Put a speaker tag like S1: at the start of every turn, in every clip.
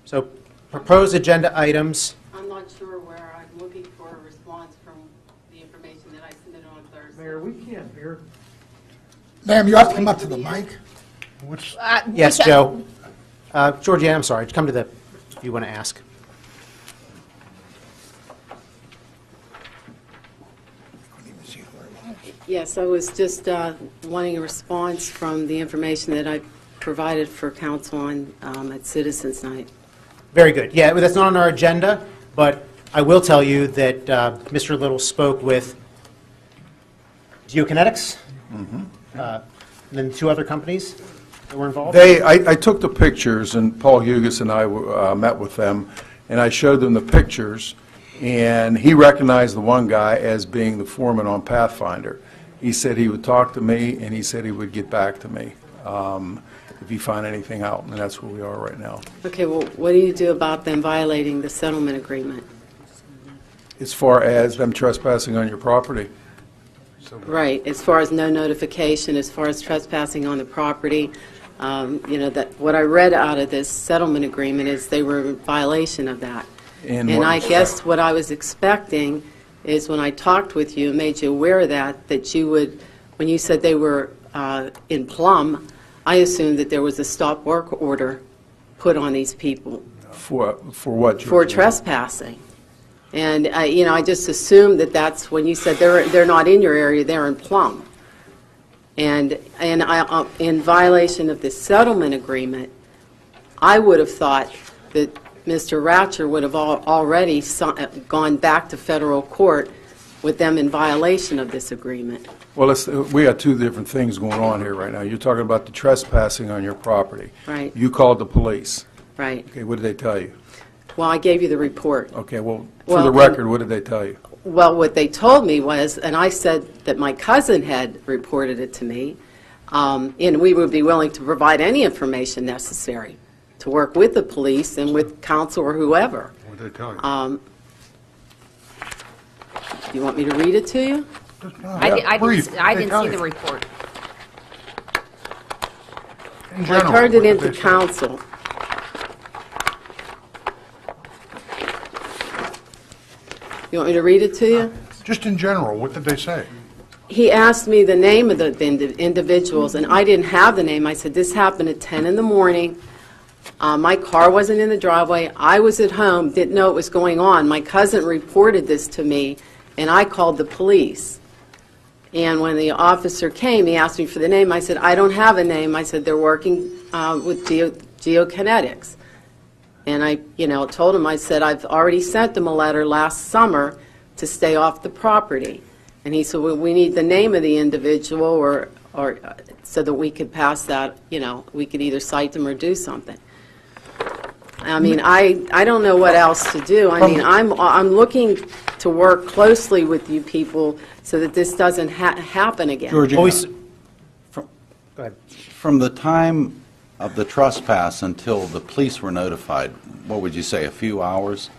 S1: So proposed agenda items.
S2: I'm not sure where I'm looking for a response from the information that I submitted on Thursday.
S3: Mayor, we can't hear.
S4: Ma'am, you have to come up to the mic.
S3: Which,
S1: Yes, Joe. Georgia, I'm sorry. Come to the, if you want to ask.
S2: Yes, I was just wanting a response from the information that I provided for council on at Citizens Night.
S1: Very good. Yeah, that's not on our agenda, but I will tell you that Mr. Little spoke with Geokinetics, and then 2 other companies that were involved.
S5: I took the pictures, and Paul Hugus and I met with them, and I showed them the pictures, and he recognized the one guy as being the foreman on Pathfinder. He said he would talk to me, and he said he would get back to me if he found anything out, and that's where we are right now.
S2: Okay, well, what do you do about them violating the settlement agreement?
S5: As far as them trespassing on your property,
S2: Right, as far as no notification, as far as trespassing on the property, you know, that what I read out of this settlement agreement is they were in violation of that.
S5: in
S2: And
S5: what
S2: I
S5: respect?
S2: guess what I was expecting is when I talked with you and made you aware of that you would, when you said they were in Plum, I assumed that there was a stop work order put on these people
S5: For what?
S2: for
S5: Georgina?
S2: trespassing. And, you know, I just assumed that that's when you said they're not in your area, they're in Plum. And I, in violation of the settlement agreement, I would have thought that Mr. Ratcher would have already gone back to federal court with them in violation of this agreement.
S5: Well, we got 2 different things going on here right now. You're talking about the trespassing on your property.
S2: Right.
S5: You called the police.
S2: Right.
S5: Okay, what did they tell you?
S2: Well, I gave you the report.
S5: Okay, well, for
S2: Well,
S5: the record, what did they tell you?
S2: Well, what they told me was, and I said that my cousin had reported it to me, and we would be willing to provide any information necessary to work with the police and with counsel or whoever.
S3: what did they tell you?
S2: Do you want me to read it to you?
S6: I
S3: brief.
S6: didn't
S3: Tell
S6: see
S3: you.
S6: the report.
S3: In
S2: I
S3: general,
S2: turned it
S3: what did
S2: into
S3: they say?
S2: counsel. You want me to read it to you?
S3: Just in general, what did they say?
S2: He asked me the name of the individuals, and I didn't have the name. I said, this happened at 10 in the morning. My car wasn't in the driveway. I was at home, didn't know what was going on. My cousin reported this to me, and I called the police. And when the officer came, he asked me for the name. I said, I don't have a name. I said, they're working with Geokinetics. And I, you know, told him, I said, I've already sent them a letter last summer to stay off the property. And he said, well, we need the name of the individual or so that we could pass that, you know, we could either cite them or do something. I mean, I don't know what else to do. I mean, I'm looking to work closely with you people so that this doesn't happen again.
S7: Georgia,
S1: Always, go ahead.
S7: from the time of the trespass until the police were notified, what would you say, a few hours?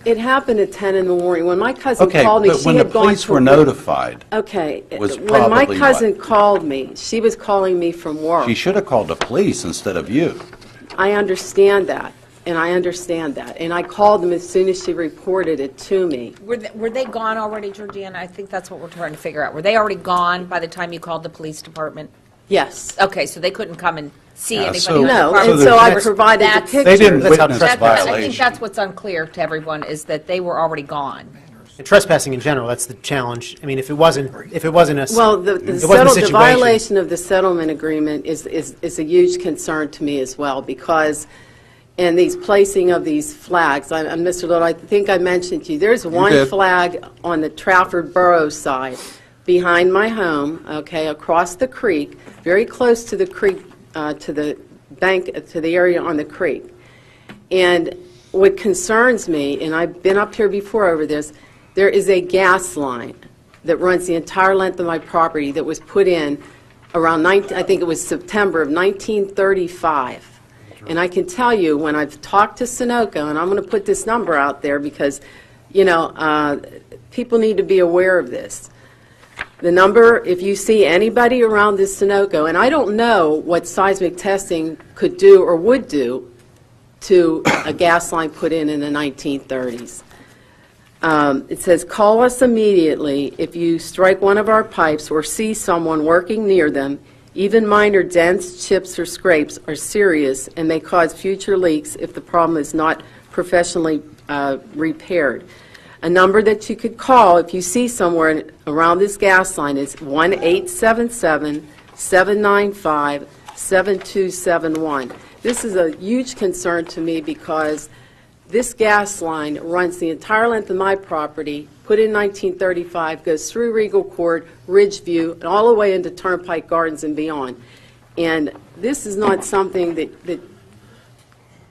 S2: It happened at 10 in the morning. When my cousin
S7: Okay,
S2: called me,
S7: but
S2: she
S7: when the
S2: had gone
S7: police
S2: to
S7: were notified,
S2: Okay,
S7: was
S2: when my
S7: probably
S2: cousin
S7: what?
S2: called me, she was calling me from work.
S7: she should have called the police instead of you.
S2: I understand that, and I understand that. And I called them as soon as she reported it to me.
S6: Were they gone already, Georgiana? I think that's what we're trying to figure out. Were they already gone by the time you called the police department?
S2: Yes.
S6: Okay, so they couldn't come and see
S7: Yeah,
S6: anybody
S7: so-
S6: on the
S2: No,
S6: property.
S2: and so I
S7: there's-
S2: provided the
S6: That's-
S2: picture.
S7: They didn't
S1: That's how
S7: witness
S1: trespassing-
S6: I think
S7: violation.
S6: that's what's unclear to everyone, is that they were already gone.
S1: And trespassing in general, that's the challenge. I mean, if it wasn't a
S2: Well, the
S1: it wasn't a
S2: the
S1: situation.
S2: violation of the settlement agreement is a huge concern to me as well, because, and these placing of these flags, and Mr. Little, I think I mentioned to you, there's one
S5: did.
S2: flag on the Trafford Borough side behind my home, okay, across the creek, very close to the creek, to the bank, to the area on the creek. And what concerns me, and I've been up here before over this, there is a gas line that runs the entire length of my property that was put in around, I think it was September of 1935. And I can tell you, when I've talked to Sunoco, and I'm going to put this number out there because, you know, people need to be aware of this. The number, if you see anybody around this Sunoco, and I don't know what seismic testing could do or would do to a gas line put in the 1930s. It says, "Call us immediately if you strike one of our pipes or see someone working near them. Even minor dents, chips, or scrapes are serious and may cause future leaks if the problem is not professionally repaired." A number that you could call if you see somewhere around this gas line is 1-877-795-7271. This is a huge concern to me because this gas line runs the entire length of my property, put in 1935, goes through Regal Court, Ridgeview, and all the way into Turnpike Gardens and beyond. And this is not something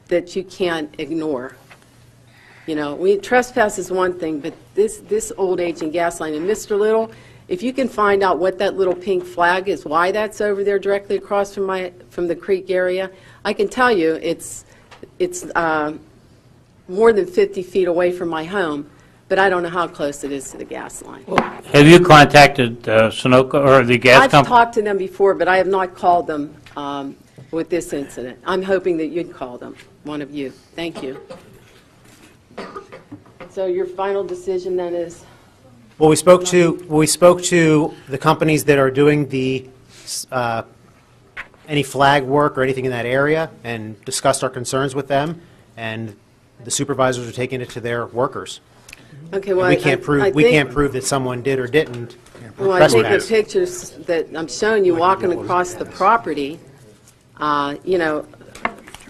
S2: that you can't ignore. You know, trespass is one thing, but this old aging gas line, and Mr. Little, if you can find out what that little pink flag is, why that's over there directly across from the creek area, I can tell you it's more than 50 feet away from my home, but I don't know how close it is to the gas line.
S8: Have you contacted Sunoco or the gas
S2: I've
S8: company?
S2: talked to them before, but I have not called them with this incident. I'm hoping that you'd call them, one of you. Thank you. So your final decision then is?
S1: Well, we spoke to the companies that are doing the any flag work or anything in that area and discussed our concerns with them, and the supervisors are taking it to their workers.
S2: Okay, well,
S1: We can't
S2: I think-
S1: prove that someone did or didn't
S2: Well, I think the
S1: trespass.
S2: pictures that I'm showing you walking across the property, you know,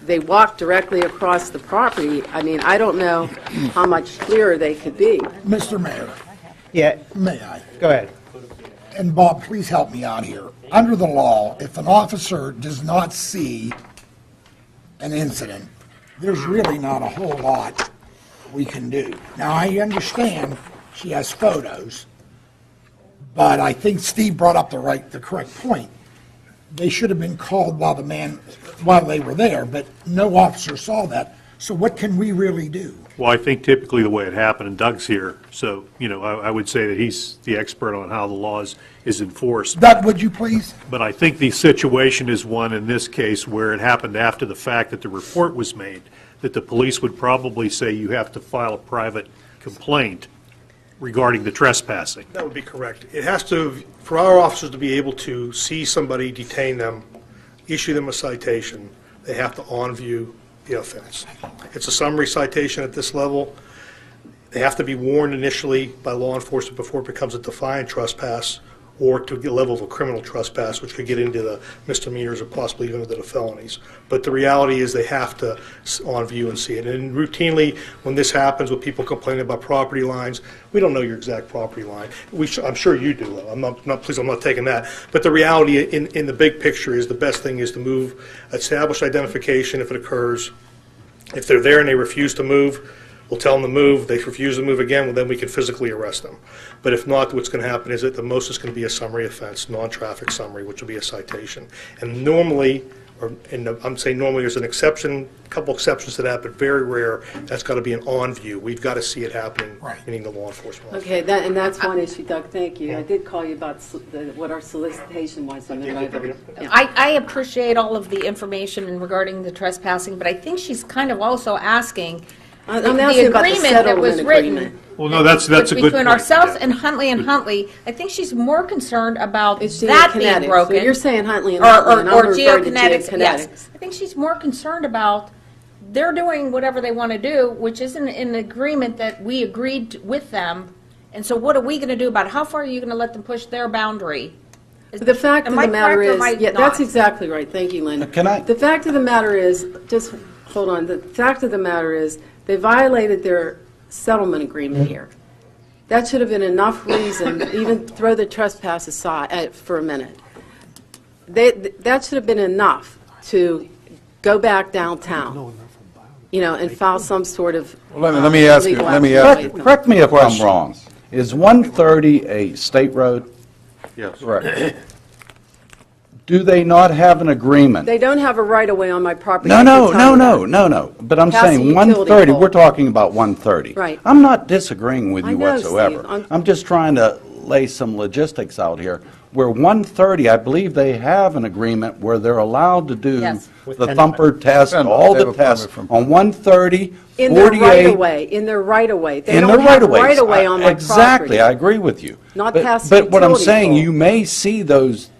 S2: they walk directly across the property. I mean, I don't know how much clearer they could be.
S4: Mr. Mayor,
S1: Yeah,
S4: may I?
S1: go ahead.
S4: And Bob, please help me out here. Under the law, if an officer does not see an incident, there's really not a whole lot we can do. Now, I understand she has photos, but I think Steve brought up the correct point. They should have been called while they were there, but no officer saw that. So what can we really do?
S9: Well, I think typically the way it happened, and Doug's here, so, you know, I would say that he's the expert on how the laws is enforced.
S4: Doug, would you please?
S9: But I think the situation is one in this case where it happened after the fact that the report was made, that the police would probably say you have to file a private complaint regarding the trespassing.
S10: That would be correct. It has to, for our officers to be able to see somebody, detain them, issue them a citation, they have to on-view the offense. It's a summary citation at this level. They have to be warned initially by law enforcement before it becomes a defiant trespass or to the level of a criminal trespass, which could get into the misdemeanors or possibly even into the felonies. But the reality is they have to on view and see it. And routinely, when this happens with people complaining about property lines, we don't know your exact property line. I'm sure you do, though. I'm not taking that. But the reality in the big picture is the best thing is to move, establish identification if it occurs. If they're there and they refuse to move, we'll tell them to move. They refuse to move again, well, then we can physically arrest them. But if not, what's going to happen is that the most is going to be a summary offense, non-traffic summary, which will be a citation. And normally, I'm saying normally, there's an exception, a couple exceptions to that, but very rare, that's got to be an on-view. We've got to see it happening, meaning the law enforcement.
S2: Okay, and that's one issue, Doug, thank you. I did call you about what our solicitation was. And then
S6: I appreciate all of the information regarding the trespassing, but I think she's kind of also asking
S2: I'm asking about the
S6: agreement that was
S2: settlement
S6: written.
S2: agreement.
S9: Well, no, that's a good
S6: Between
S9: point.
S6: ourselves and Huntley, I think she's more concerned about
S2: It's
S6: that being
S2: geokinetics.
S6: broken.
S2: So you're saying Huntley and
S6: Or
S2: Huntley, and I'm referring to
S6: geokinetics, yes.
S2: geokinetics.
S6: I think she's more concerned about they're doing whatever they want to do, which isn't an agreement that we agreed with them. And so what are we going to do about it? How far are you going to let them push their boundary?
S2: The fact of
S6: Am
S2: the
S6: I
S2: matter
S6: correct or
S2: is,
S6: am I
S2: yeah,
S6: not?
S2: that's exactly right. Thank you, Linda.
S7: Can I-
S2: The fact of the matter is, just hold on. The fact of the matter is, they violated their settlement agreement here. That should have been enough reason, even throw the trespass aside for a minute. That should have been enough to go back downtown, you know, and file some sort of
S5: Well, let me ask you,
S2: legal
S5: let me
S2: action
S5: ask
S2: against
S5: you.
S2: them.
S7: Correct me if I'm
S5: Question.
S7: wrong. Is 130 a state road?
S9: Yes.
S7: Correct. Do they not have an agreement?
S2: They don't have a right-of-way on my property.
S7: No,
S2: I can
S7: no,
S2: tell
S7: no,
S2: you
S7: no,
S2: that.
S7: no, no. But I'm
S2: Past the
S7: saying
S2: utility
S7: 130,
S2: pole.
S7: we're talking about 130.
S2: Right.
S7: I'm not disagreeing with
S2: I
S7: you
S2: know,
S7: whatsoever.
S2: Steve.
S7: I'm just trying to lay some logistics out here. where 130, I believe they have an agreement where they're allowed to do
S6: Yes.
S7: the thumper test,
S5: Depend-
S7: all
S5: they have
S7: the
S5: a permit
S7: tests
S5: from-
S7: on 130,
S2: In their
S7: 48.
S2: right-of-way, in their right-of-way. They
S7: In
S2: don't
S7: the
S2: have
S7: right-of-ways.
S2: right-of-way on my property.
S7: Exactly, I agree with you.
S2: Not
S7: But-
S2: past the
S7: But what I'm
S2: utility
S7: saying,
S2: pole.
S7: you may see those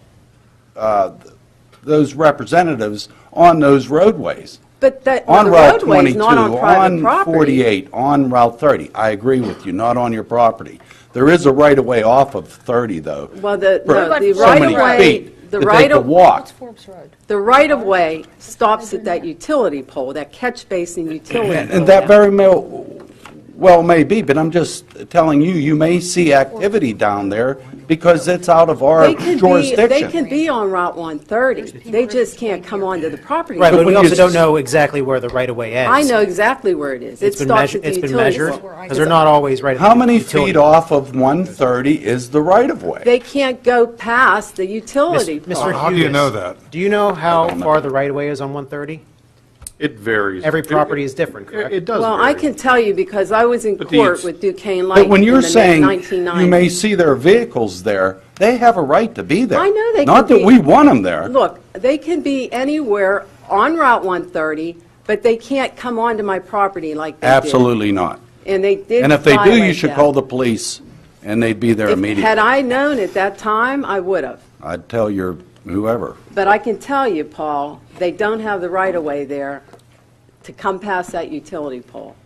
S7: representatives on those roadways.
S2: But the
S7: On Route
S2: roadway is
S7: 22,
S2: not on private
S7: on
S2: property.
S7: 48, on Route 30. I agree with you, not on your property. There is a right-of-way off of 30, though.
S2: Well,
S7: for
S2: the
S7: so many
S2: right-of-way,
S7: feet
S2: the
S7: that they
S2: right
S7: could
S2: of,
S7: walk.
S6: Forbes Road.
S2: the right-of-way stops at that utility pole, that catch basin utility pole.
S7: And that very well may be, but I'm just telling you, you may see activity down there because it's out of our
S2: They can
S7: jurisdiction.
S2: be on Route 130. They just can't come onto the property.
S1: Right, but we
S7: when
S1: also
S7: you-
S1: don't know exactly where the right-of-way ends.
S2: I know exactly where it is. It
S1: It's been
S2: stops
S1: measured,
S2: at the
S1: it's been
S2: utility
S1: measured,
S2: pole.
S1: because they're not always right at the
S7: How many
S1: utility
S7: feet
S1: pole.
S7: off of 130 is the right-of-way?
S2: They can't go past the utility
S1: Mr.
S2: pole.
S3: How do you
S1: Hughes,
S3: know that?
S1: Do you know how far the right-of-way is on 130?
S9: It varies.
S1: Every property is different, correct?
S9: It does
S2: Well,
S9: vary.
S2: I can tell you because I was in
S9: But the-
S2: court with Duquesne Light
S7: But when
S2: in
S7: you're
S2: the
S7: saying
S2: mid-1990s.
S7: you may see their vehicles there, they have a right to be there.
S2: I know they
S7: Not
S2: can
S7: that
S2: be-
S7: we want them there.
S2: Look, they can be anywhere on Route 130, but they can't come onto my property like they did.
S7: Absolutely not.
S2: And they did
S7: And if they do, you
S2: violate
S7: should
S2: that.
S7: call the police, and they'd be there
S2: Had
S7: immediately.
S2: I known at that time, I would have.
S7: I'd tell your whoever.
S2: But I can tell you, Paul, they don't have the right-of-way there to come past that utility pole.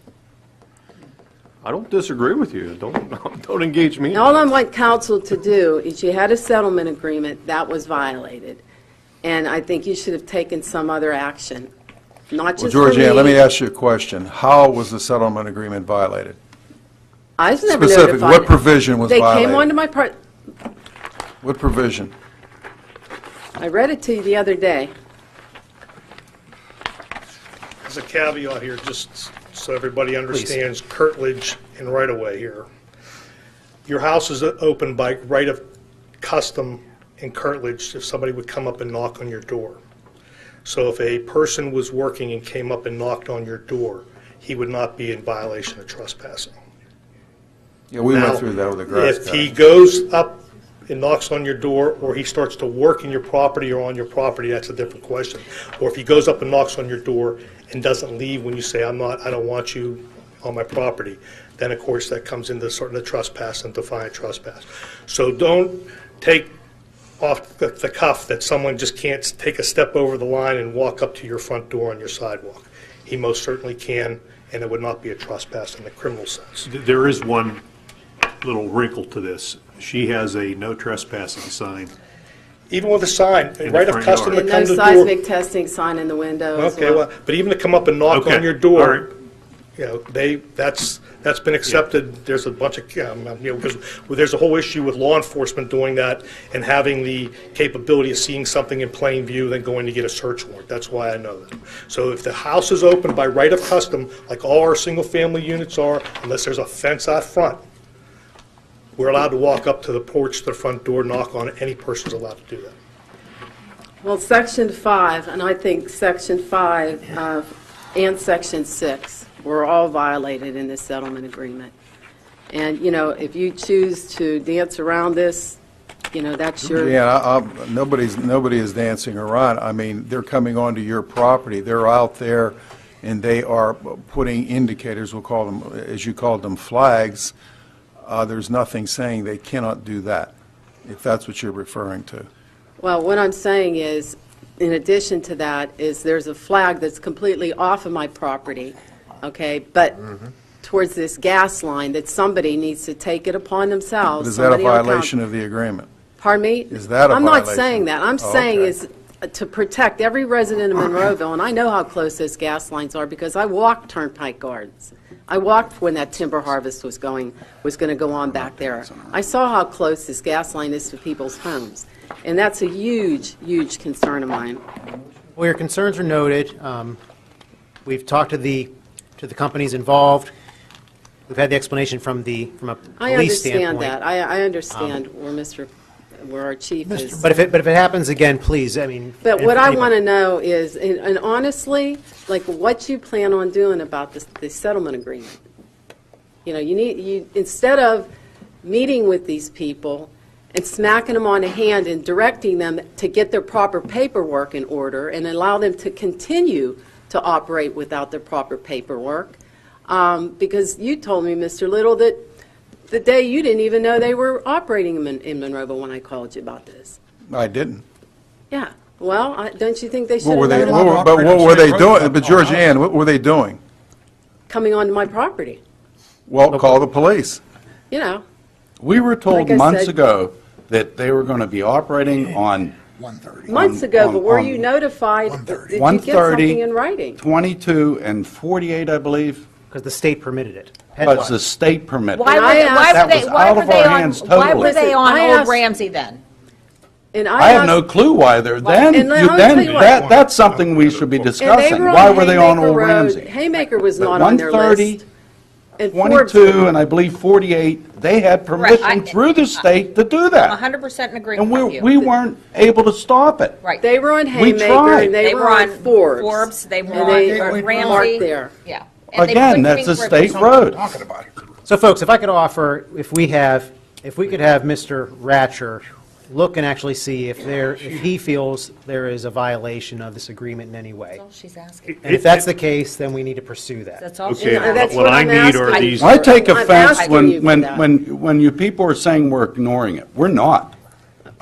S9: I don't disagree with you. Don't engage me.
S2: And all I want council to do is you had a settlement agreement that was violated. And I think you should have taken some other action, not
S5: Well,
S2: just for me.
S5: Georgianne, let me ask you a question. How was the settlement agreement violated?
S2: I was never
S5: Specifically,
S2: notified.
S5: what provision was
S2: They
S5: violated?
S2: came onto my part,
S5: What provision?
S2: I read it to you the other day.
S10: As a caveat here, just so everybody understands curtilage and right-of-way here. Your house is open by right of custom and curtilage if somebody would come up and knock on your door. So if a person was working and came up and knocked on your door, he would not be in violation of trespassing.
S5: Yeah, we
S10: Now,
S5: went through that with the grass
S10: If he
S5: cutting.
S10: goes up and knocks on your door, or he starts to work in your property or on your property, that's a different question. Or if he goes up and knocks on your door and doesn't leave when you say, I don't want you on my property, then of course that comes into sort of the trespass and defiant trespass. So don't take off the cuff that someone just can't take a step over the line and walk up to your front door on your sidewalk. He most certainly can, and it would not be a trespass in the criminal sense.
S9: There is one little wrinkle to this. She has a no trespassing sign.
S10: Even with a sign,
S9: In the
S10: right of
S9: front
S10: custom to
S9: yard.
S2: And
S10: come
S2: no
S10: to the door.
S2: seismic testing sign in the window as
S10: Okay, well, but even to come up and knock
S9: Okay,
S10: on your
S9: all right.
S10: door, you know, that's been accepted. There's a bunch of, because there's a whole issue with law enforcement doing that and having the capability of seeing something in plain view than going to get a search warrant. That's why I know that. So if the house is open by right of custom, like all our single-family units are, unless there's a fence out front, we're allowed to walk up to the porch, to the front door, knock on it. Any person's allowed to do that.
S2: Well, Section 5, and I think Section 5 and Section 6 were all violated in this settlement agreement. And, if you choose to dance around this, that's your...
S5: Yeah, nobody is dancing around. I mean, they're coming onto your property. They're out there, and they are putting indicators, we'll call them, as you called them, flags. There's nothing saying they cannot do that, if that's what you're referring to.
S2: Well, what I'm saying is, in addition to that, is there's a flag that's completely off of my property, okay, but towards this gas line, that somebody needs to take it upon
S5: But
S2: themselves.
S5: is that a
S2: somebody on
S5: violation
S2: council.
S5: of the agreement?
S2: Pardon me?
S5: Is that a
S2: I'm not
S5: violation?
S2: saying that. I'm
S5: Oh,
S2: saying
S5: okay.
S2: is to protect every resident of Monroeville, and I know how close those gas lines are because I walked Turnpike Gardens. I walked when that timber harvest was going to go on back there. I saw how close this gas line is to people's homes, and that's a huge, huge concern of mine.
S1: Well, your concerns are noted. We've talked to the companies involved. We've had the explanation from a
S2: I
S1: police standpoint.
S2: understand that. I understand where our chief is.
S1: But if it happens again, please, I mean...
S2: But
S1: if
S2: what I
S1: anybody-
S2: want to know is, and honestly, like what you plan on doing about this settlement agreement. You instead of meeting with these people and smacking them on the hand and directing them to get their proper paperwork in order and allow them to continue to operate without their proper paperwork. Because you told me, Mr. Little, that the day you didn't even know they were operating in Monroeville when I called you about this.
S5: I didn't.
S2: Yeah. Well, don't you think they should
S5: What were
S2: have
S5: they,
S2: notified
S5: but what were they doing? But Georgianne, what were they doing?
S2: coming onto my property?
S5: Well, call the police.
S2: You know,
S7: We were told
S2: Like I
S7: months
S2: said-
S7: ago that they were going to be operating on
S4: 1:30.
S2: months ago, but were
S7: on-
S2: you notified?
S4: 1:30.
S2: Did you get
S7: 1:30,
S2: something in writing?
S7: 22, and 48, I believe,
S1: Because the state permitted it.
S7: because the state permitted.
S6: Why
S2: And
S6: were
S2: I
S6: they,
S2: asked-
S6: why
S7: That
S6: were they,
S7: was
S6: why
S7: out
S6: were
S7: of
S6: they
S7: our
S6: on,
S7: hands
S6: why were
S7: totally.
S6: they
S2: Listen,
S6: on
S2: I
S6: Old
S2: asked-
S6: Ramsey then?
S2: And
S7: I have
S2: asked-
S7: no clue why they're then.
S2: And let
S7: You
S2: me
S7: then,
S2: tell you what.
S7: that's something we should be
S2: And they
S7: discussing.
S2: were
S7: Why
S2: on
S7: were they on
S2: Haymaker
S7: Old
S2: Road.
S7: Ramsey?
S2: Haymaker was
S7: But
S2: not on their
S7: 130,
S2: list. And Forbes-
S7: 22, and I believe 48, they had permission
S6: I-
S7: through the state to do that.
S6: 100% in
S7: And
S6: agreement with
S7: we,
S6: you.
S7: we weren't able to stop it.
S6: Right.
S2: They were on
S7: We
S2: Haymaker,
S7: tried.
S2: and they were on Forbes.
S6: Forbes, they were
S2: And they
S6: on
S2: were
S6: Ramsey.
S2: marked there.
S6: Yeah. And they
S7: Again,
S6: couldn't
S7: that's a
S6: include-
S7: state road.
S3: Talking about it.
S1: So folks, if I could offer, if we could have Mr. Ratcher look and actually see if he feels there is a violation of this agreement in any way.
S6: That's all she's asking.
S1: And if that's the case, then we need to pursue that.
S6: That's all
S9: Okay,
S6: she's
S2: And that's
S9: what I
S2: I'm
S9: need are
S2: asking
S9: these-
S2: for.
S7: I take
S2: I'm
S7: offense
S2: asking you
S7: when,
S2: for
S7: when,
S2: that.
S7: when you people are saying we're ignoring it. We're not.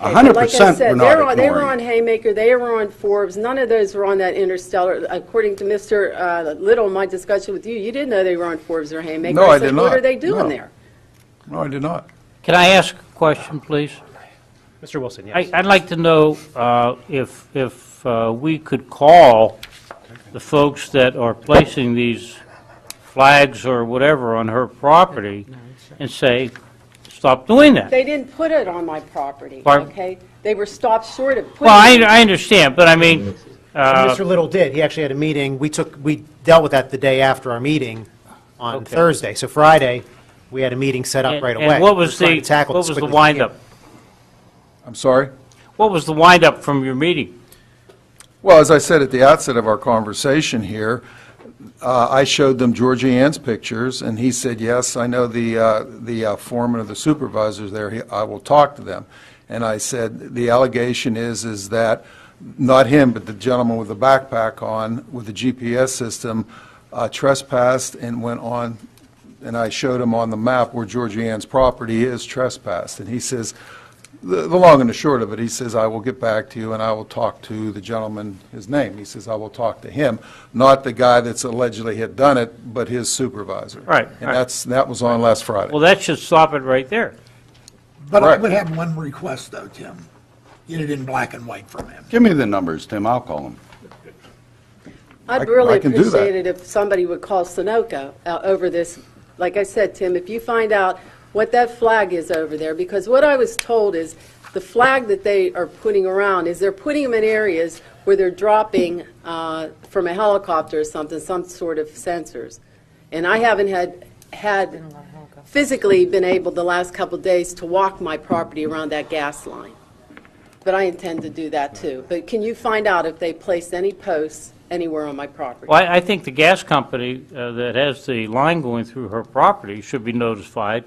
S2: Okay,
S7: 100%
S2: but like I said,
S7: we're not
S2: they were
S7: ignoring
S2: on
S7: it.
S2: Haymaker, they were on Forbes, none of those were on that Interstellar. According to Mr. Little, my discussion with you, you didn't know they were on Forbes or Haymaker.
S5: No, I
S2: said,
S5: did
S2: What
S5: not.
S2: are they doing
S5: No.
S2: there?
S5: No, I did not.
S8: Can I ask a question, please?
S1: Mr. Wilson, yes.
S8: I'd like to know if we could call the folks that are placing these flags or whatever on her property and say, stop doing that.
S2: They didn't put it on my property,
S8: Pardon?
S2: okay? They were stopped short of putting
S8: Well,
S2: it.
S8: I understand, but I mean,
S1: Mr. Little did. He actually had a meeting. We dealt with that the day after our meeting on
S8: Okay.
S1: Thursday. So Friday, we had a meeting set up right away.
S8: and what was
S1: We're trying
S8: the,
S1: to tackle
S8: what
S1: this
S8: was the
S1: quickly as we can.
S8: windup?
S5: I'm sorry?
S8: What was the windup from your meeting?
S5: Well, as I said at the outset of our conversation here, I showed them Georgianne's pictures, and he said, yes, I know the foreman of the supervisors there, I will talk to them. And I said, the allegation is that, not him, but the gentleman with the backpack on, with the GPS system, trespassed and went on, and I showed him on the map where Georgianne's property is trespassed. And he says, the long and the short of it, he says, I will get back to you and I will talk to the gentleman, his name. He says, I will talk to him, not the guy that's allegedly had done it, but his supervisor.
S8: Right,
S5: And
S8: right.
S5: that was on last Friday.
S8: Well, that should stop it right there.
S4: But I
S5: Correct.
S4: would have one request, though, Tim. Get it in black and white from him.
S7: Give me the numbers, Tim, I'll call them.
S2: I'd really
S5: I can do that.
S2: appreciate it if somebody would call Sunoco over this. Like I said, Tim, if you find out what that flag is over there, because what I was told is the flag that they are putting around is they're putting them in areas where they're dropping from a helicopter or something, some sort of sensors. And I haven't had physically been able the last couple of days to walk my property around that gas line. But I intend to do that too. But can you find out if they placed any posts anywhere on my property?
S8: Well, I think the gas company that has the line going through her property should be notified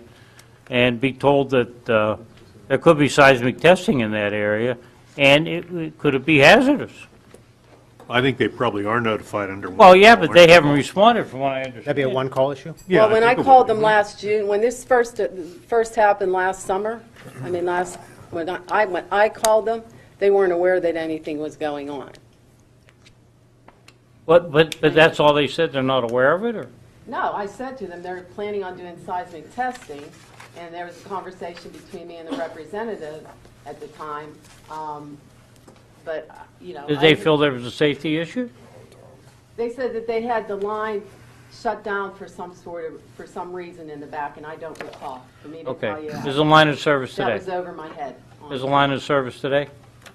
S8: and be told that there could be seismic testing in that area, and could it be hazardous?
S9: I think they probably are notified under.
S8: Well, yeah, but they haven't responded from what I understand.
S1: That'd be a one-call issue?
S9: Yeah,
S2: Well, when I
S9: think it
S2: called
S9: would.
S2: them last June, when this first happened last summer, when I called them, they weren't aware that anything was going on.
S8: But that's all they said, they're not aware of it, or?
S2: No, I said to them, they're planning on doing seismic testing, and there was a conversation between me and the representative at the time, but, you know.
S8: Did they feel there was a safety issue?
S2: They said that they had the line shut down for some reason in the back, and I don't recall, for me to tell
S8: Okay.
S2: you.
S8: Is the line in service
S2: That
S8: today?
S2: was over my head.
S8: Is the line in service today?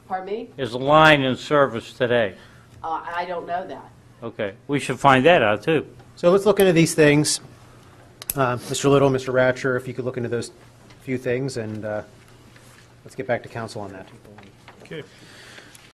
S2: Pardon me?
S8: Is the line in service today?
S2: I don't know that.
S8: Okay. We should find that out, too.
S1: So let's look into these things. Mr. Little, Mr. Ratcher, if you could look into those few things, and let's get back to council on that.
S9: Okay.